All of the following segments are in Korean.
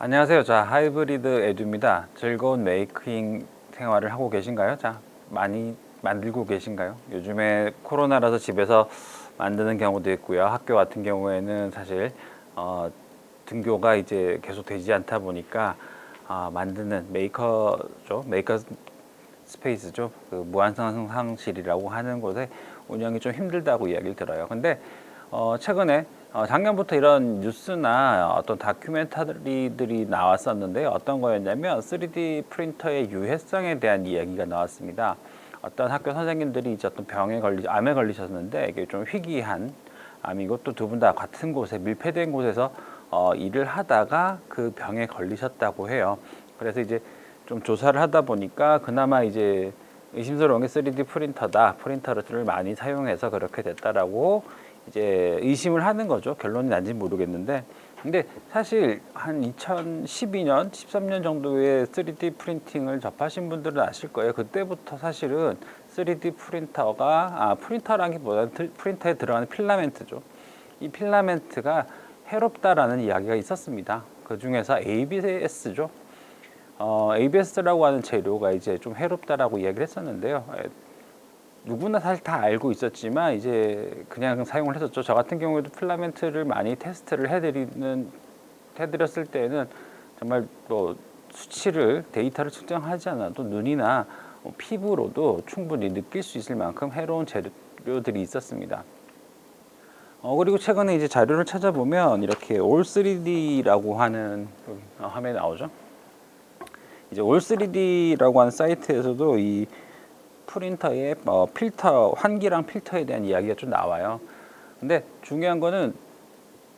안녕하세요. 자, 하이브리드 에듀입니다. 즐거운 메이킹 생활을 하고 계신가요? 자, 많이 만들고 계신가요? 요즘에 코로나라서 집에서 만드는 경우도 있고요. 학교 같은 경우에는 사실 등교가 이제 계속 되지 않다 보니까 만드는 메이커죠. 메이커 스페이스죠. 그 무한상상실이라고 하는 곳에 운영이 좀 힘들다고 이야기를 들어요. 근데 최근에 작년부터 이런 뉴스나 어떤 다큐멘터리들이 나왔었는데 어떤 거였냐면 3D 프린터의 유해성에 대한 이야기가 나왔습니다. 어떤 학교 선생님들이 이제 어떤 암에 걸리셨는데 이게 좀 희귀한 암이고 또 두 분 다 같은 곳에 밀폐된 곳에서 일을 하다가 그 병에 걸리셨다고 해요. 그래서 이제 좀 조사를 하다 보니까 그나마 이제 의심스러운 게 3D 프린터다. 프린터를 많이 사용해서 그렇게 됐다라고 이제 의심을 하는 거죠. 결론이 난지 모르겠는데. 근데 사실 한 2012년, 13년 정도의 3D 프린팅을 접하신 분들은 아실 거예요. 그때부터 사실은 3D 프린터가, 프린터라기보다는 프린터에 들어가는 필라멘트죠. 이 필라멘트가 해롭다라는 이야기가 있었습니다. 그 중에서 ABS죠. ABS라고 하는 재료가 이제 좀 해롭다라고 이야기를 했었는데요. 누구나 사실 다 알고 있었지만 이제 그냥 사용을 했었죠. 저 같은 경우에도 필라멘트를 많이 테스트를 해드렸을 때는 정말 뭐 수치를 데이터를 측정하지 않아도 눈이나 피부로도 충분히 느낄 수 있을 만큼 해로운 재료들이 있었습니다. 그리고 최근에 이제 자료를 찾아보면 이렇게 올3D라고 하는 화면에 나오죠. 이제 올3D라고 하는 사이트에서도 이 프린터의 필터, 환기랑 필터에 대한 이야기가 좀 나와요. 근데 중요한 거는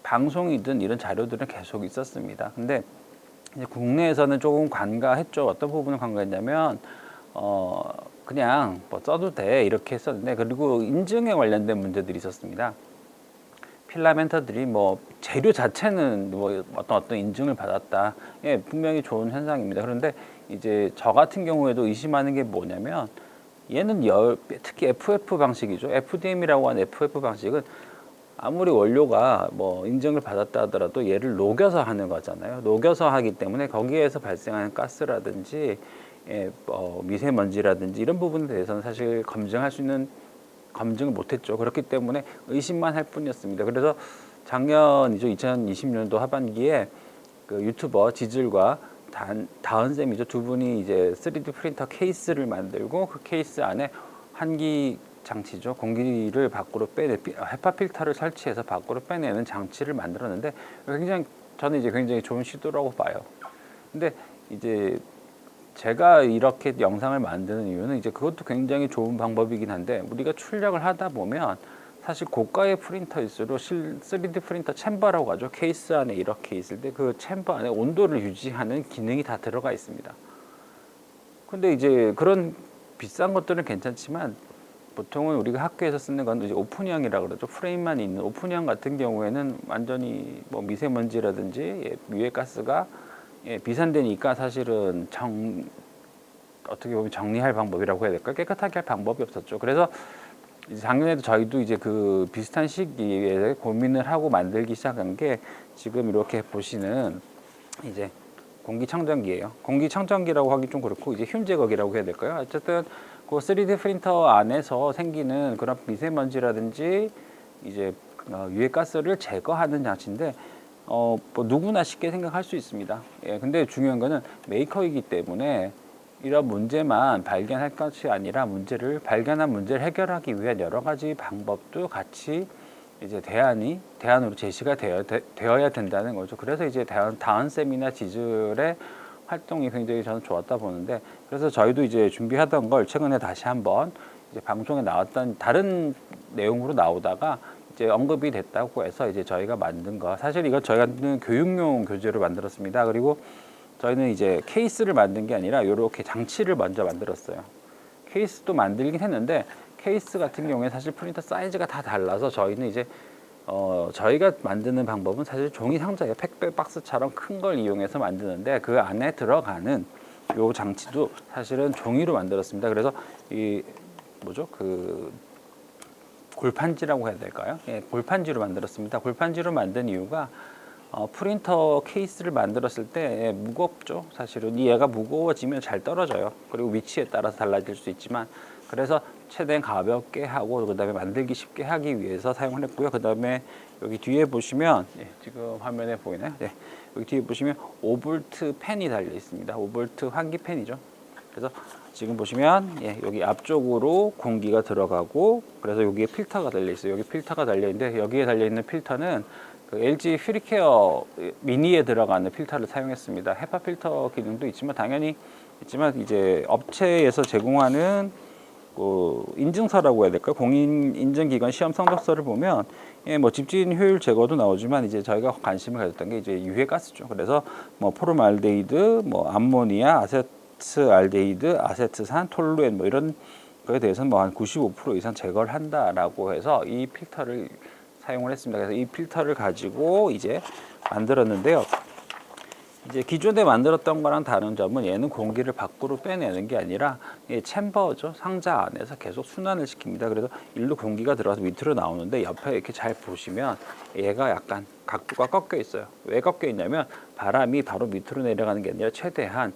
방송이든 이런 자료들은 계속 있었습니다. 근데 이제 국내에서는 조금 관가했죠. 어떤 부분을 관가했냐면, 그냥 뭐 써도 돼. 이렇게 했었는데, 그리고 인증에 관련된 문제들이 있었습니다. 필라멘터들이 뭐 재료 자체는 뭐 어떤 인증을 받았다. 예, 분명히 좋은 현상입니다. 그런데 이제 저 같은 경우에도 의심하는 게 뭐냐면, 얘는 특히 FF 방식이죠. FDM이라고 하는 FF 방식은 아무리 원료가 뭐 인증을 받았다 하더라도 얘를 녹여서 하는 거잖아요. 녹여서 하기 때문에 거기에서 발생하는 가스라든지 미세먼지라든지 이런 부분에 대해서는 사실 검증을 못했죠. 그렇기 때문에 의심만 할 뿐이었습니다. 그래서 작년이죠. 2020년도 하반기에 그 유튜버 지즐과 다은쌤이죠. 두 분이 이제 3D 프린터 케이스를 만들고 그 케이스 안에 환기 장치죠. 공기를 밖으로 헤파 필터를 설치해서 밖으로 빼내는 장치를 만들었는데 저는 이제 굉장히 좋은 시도라고 봐요. 근데 이제 제가 이렇게 영상을 만드는 이유는 이제 그것도 굉장히 좋은 방법이긴 한데 우리가 출력을 하다 보면 사실 고가의 프린터일수록 3D 프린터 챔버라고 하죠. 케이스 안에 이렇게 있을 때 그 챔버 안에 온도를 유지하는 기능이 다 들어가 있습니다. 근데 이제 그런 비싼 것들은 괜찮지만 보통은 우리가 학교에서 쓰는 건 이제 오픈형이라고 그러죠. 프레임만 있는 오픈형 같은 경우에는 완전히 뭐 미세먼지라든지 유해 가스가 비산되니까 사실은 어떻게 보면 정리할 방법이라고 해야 될까? 깨끗하게 할 방법이 없었죠. 그래서 이제 작년에도 저희도 이제 그 비슷한 시기에 고민을 하고 만들기 시작한 게 지금 이렇게 보시는 이제 공기청정기예요. 공기청정기라고 하기 좀 그렇고 이제 흉 제거기라고 해야 될까요? 어쨌든 그 3D 프린터 안에서 생기는 그런 미세먼지라든지 이제 유해 가스를 제거하는 장치인데 뭐 누구나 쉽게 생각할 수 있습니다. 예, 근데 중요한 거는 메이커이기 때문에 이런 문제만 발견할 것이 아니라 발견한 문제를 해결하기 위한 여러 가지 방법도 같이 이제 대안으로 제시가 되어야 된다는 거죠. 그래서 이제 다은쌤이나 지즐의 활동이 굉장히 저는 좋았다 보는데, 그래서 저희도 이제 준비하던 걸 최근에 다시 한번 이제 방송에 나왔던 다른 내용으로 나오다가 이제 언급이 됐다고 해서 이제 저희가 만든 거, 사실 이거 저희가 교육용 교재로 만들었습니다. 그리고 저희는 이제 케이스를 만든 게 아니라 이렇게 장치를 먼저 만들었어요. 케이스도 만들긴 했는데 케이스 같은 경우에 사실 프린터 사이즈가 다 달라서 저희는 이제 저희가 만드는 방법은 사실 종이 상자에 팩백 박스처럼 큰 걸 이용해서 만드는데 그 안에 들어가는 요 장치도 사실은 종이로 만들었습니다. 그래서 이 뭐죠? 그 골판지라고 해야 될까요? 예, 골판지로 만들었습니다. 골판지로 만든 이유가 프린터 케이스를 만들었을 때 무겁죠. 사실은 얘가 무거워지면 잘 떨어져요. 그리고 위치에 따라서 달라질 수 있지만 그래서 최대한 가볍게 하고 그다음에 만들기 쉽게 하기 위해서 사용을 했고요. 그다음에 여기 뒤에 보시면 지금 화면에 보이나요? 여기 뒤에 보시면 5V 팬이 달려 있습니다. 5V 환기 팬이죠. 그래서 지금 보시면 여기 앞쪽으로 공기가 들어가고 그래서 여기에 필터가 달려 있어요. 여기 필터가 달려 있는데 여기에 달려 있는 필터는 그 LG 퓨리케어 미니에 들어가는 필터를 사용했습니다. 헤파 필터 기능도 있지만 당연히 있지만 이제 업체에서 제공하는 인증서라고 해야 될까요? 공인 인증기관 시험 성적서를 보면 뭐 집진 효율 제거도 나오지만 이제 저희가 관심을 가졌던 게 이제 유해가스죠. 그래서 뭐 포름알데히드, 뭐 암모니아, 아세트알데히드, 아세트산, 톨루엔 뭐 이런 거에 대해서는 뭐 한 95% 이상 제거를 한다라고 해서 이 필터를 사용을 했습니다. 그래서 이 필터를 가지고 이제 만들었는데요. 이제 기존에 만들었던 거랑 다른 점은 얘는 공기를 밖으로 빼내는 게 아니라 챔버죠. 상자 안에서 계속 순환을 시킵니다. 그래서 일로 공기가 들어가서 밑으로 나오는데 옆에 이렇게 잘 보시면 얘가 약간 각도가 꺾여 있어요. 왜 꺾여 있냐면 바람이 바로 밑으로 내려가는 게 아니라 최대한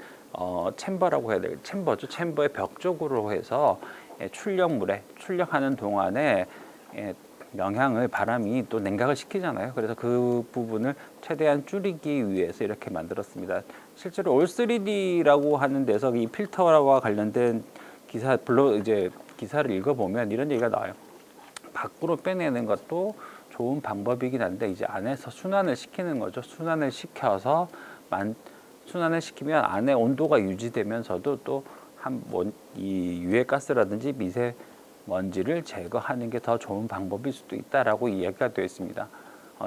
챔버라고 해야 될 챔버죠. 챔버의 벽 쪽으로 해서 출력물에 출력하는 동안에 영향을 바람이 또 냉각을 시키잖아요. 그래서 그 부분을 최대한 줄이기 위해서 이렇게 만들었습니다. 실제로 올3D라고 하는 데서 이 필터와 관련된 기사를 읽어보면 이런 얘기가 나와요. 밖으로 빼내는 것도 좋은 방법이긴 한데 이제 안에서 순환을 시키는 거죠. 순환을 시키면 안에 온도가 유지되면서도 또 이 유해가스라든지 미세먼지를 제거하는 게 더 좋은 방법일 수도 있다라고 이야기가 되어 있습니다.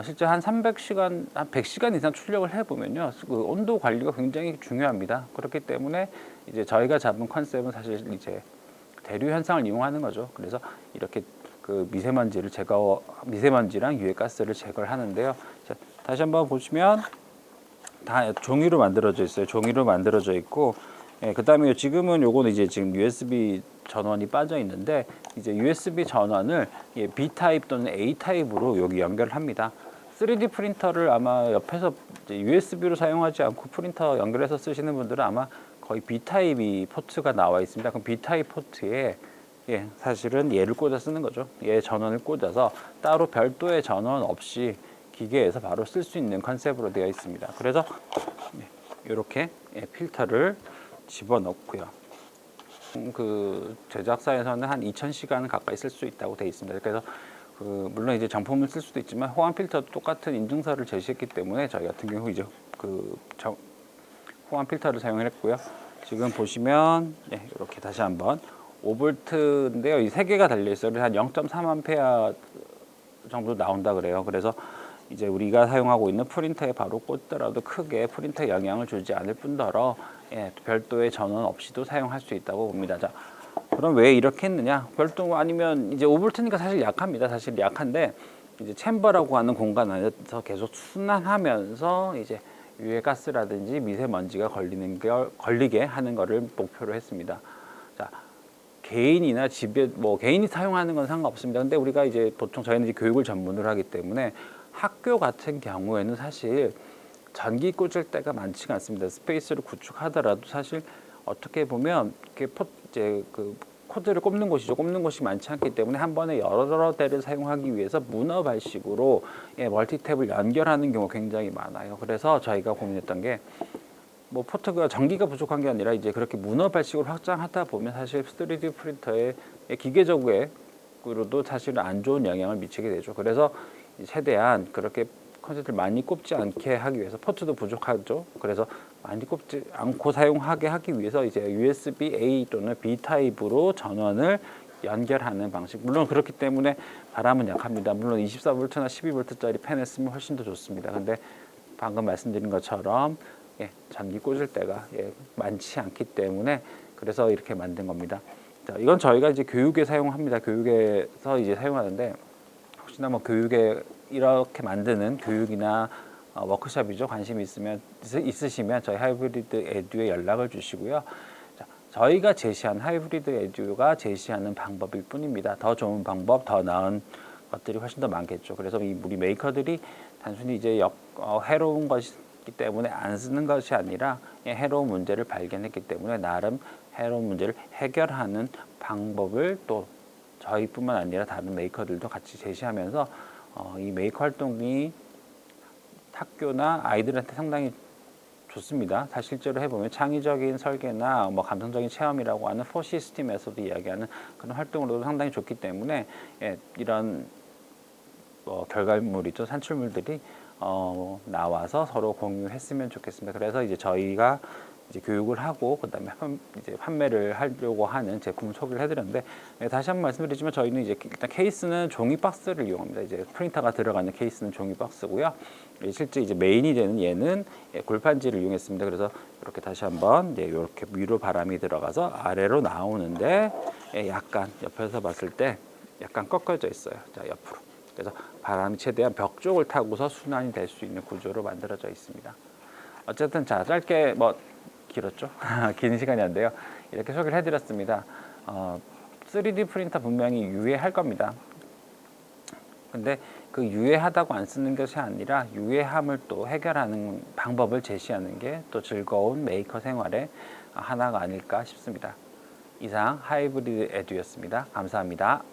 실제 한 300시간, 한 100시간 이상 출력을 해보면요, 그 온도 관리가 굉장히 중요합니다. 그렇기 때문에 이제 저희가 잡은 컨셉은 사실 이제 대류 현상을 이용하는 거죠. 그래서 이렇게 그 미세먼지랑 유해가스를 제거를 하는데요. 자, 다시 한번 보시면 다 종이로 만들어져 있어요. 종이로 만들어져 있고, 그 다음에 지금은 요거는 이제 지금 USB 전원이 빠져 있는데 이제 USB 전원을 B 타입 또는 A 타입으로 여기 연결을 합니다. 3D 프린터를 아마 옆에서 USB로 사용하지 않고 프린터 연결해서 쓰시는 분들은 아마 거의 B 타입이 포트가 나와 있습니다. 그럼 B 타입 포트에 사실은 얘를 꽂아 쓰는 거죠. 얘 전원을 꽂아서 따로 별도의 전원 없이 기계에서 바로 쓸 수 있는 컨셉으로 되어 있습니다. 그래서 이렇게 필터를 집어넣고요. 그 제작사에서는 한 2,000시간 가까이 쓸 수 있다고 되어 있습니다. 그래서 물론 이제 정품을 쓸 수도 있지만 호환 필터도 똑같은 인증서를 제시했기 때문에 저희 같은 경우 이제 호환 필터를 사용을 했고요. 지금 보시면 이렇게 다시 한번 5V인데요. 이 세 개가 달려 있어요. 한 0.3A 정도 나온다 그래요. 그래서 이제 우리가 사용하고 있는 프린터에 바로 꽂더라도 크게 프린터에 영향을 주지 않을 뿐더러 별도의 전원 없이도 사용할 수 있다고 봅니다. 자, 그럼 왜 이렇게 했느냐? 별도 아니면 이제 5V니까 사실 약합니다. 사실 약한데 이제 챔버라고 하는 공간 안에서 계속 순환하면서 이제 유해가스라든지 미세먼지가 걸리게 하는 것을 목표로 했습니다. 자, 개인이나 집에 개인이 사용하는 건 상관없습니다. 근데 우리가 이제 보통 저희는 이제 교육을 전문으로 하기 때문에 학교 같은 경우에는 사실 전기 꽂을 때가 많지가 않습니다. 스페이스를 구축하더라도 사실 어떻게 보면 이제 그 코드를 꼽는 곳이죠. 꼽는 곳이 많지 않기 때문에 한 번에 여러 대를 사용하기 위해서 문어 발식으로 멀티탭을 연결하는 경우가 굉장히 많아요. 그래서 저희가 고민했던 게 포트가 전기가 부족한 게 아니라 이제 그렇게 문어 발식으로 확장하다 보면 사실 3D 프린터의 기계적으로도 사실 안 좋은 영향을 미치게 되죠. 그래서 최대한 그렇게 컨셉을 많이 꼽지 않게 하기 위해서 포트도 부족하죠. 그래서 많이 꼽지 않고 사용하게 하기 위해서 이제 USB A 또는 B 타입으로 전원을 연결하는 방식. 물론 그렇기 때문에 바람은 약합니다. 물론 24V나 12V짜리 팬에 쓰면 훨씬 더 좋습니다. 근데 방금 말씀드린 것처럼 전기 꽂을 때가 많지 않기 때문에 그래서 이렇게 만든 겁니다. 자, 이건 저희가 이제 교육에 사용합니다. 교육에서 이제 사용하는데 혹시나 교육에 이렇게 만드는 교육이나 워크숍이죠. 관심이 있으시면 저희 하이브리드 에듀에 연락을 주시고요. 자, 저희가 제시한 하이브리드 에듀가 제시하는 방법일 뿐입니다. 더 좋은 방법, 더 나은 것들이 훨씬 더 많겠죠. 그래서 우리 메이커들이 단순히 이제 해로운 것이기 때문에 안 쓰는 것이 아니라 해로운 문제를 발견했기 때문에 나름 해로운 문제를 해결하는 방법을 또 저희뿐만 아니라 다른 메이커들도 같이 제시하면서 이 메이커 활동이 학교나 아이들한테 상당히 좋습니다. 사실 실제로 해보면 창의적인 설계나 뭐 감성적인 체험이라고 하는 4시스템에서도 이야기하는 그런 활동으로도 상당히 좋기 때문에 이런 결과물이죠. 산출물들이 나와서 서로 공유했으면 좋겠습니다. 그래서 이제 저희가 이제 교육을 하고 그다음에 이제 판매를 하려고 하는 제품을 소개를 해드렸는데 다시 한번 말씀드리지만 저희는 이제 일단 케이스는 종이 박스를 이용합니다. 이제 프린터가 들어가는 케이스는 종이 박스고요. 실제 이제 메인이 되는 얘는 골판지를 이용했습니다. 그래서 이렇게 다시 한번 이렇게 위로 바람이 들어가서 아래로 나오는데 약간 옆에서 봤을 때 약간 꺾여져 있어요. 자, 옆으로. 그래서 바람이 최대한 벽 쪽을 타고서 순환이 될 수 있는 구조로 만들어져 있습니다. 어쨌든 자, 짧게 길었죠? 긴 시간이었는데요. 이렇게 소개를 해드렸습니다. 3D 프린터 분명히 유해할 겁니다. 근데 그 유해하다고 안 쓰는 것이 아니라 유해함을 또 해결하는 방법을 제시하는 게 또 즐거운 메이커 생활의 하나가 아닐까 싶습니다. 이상 하이브리드 에듀였습니다. 감사합니다.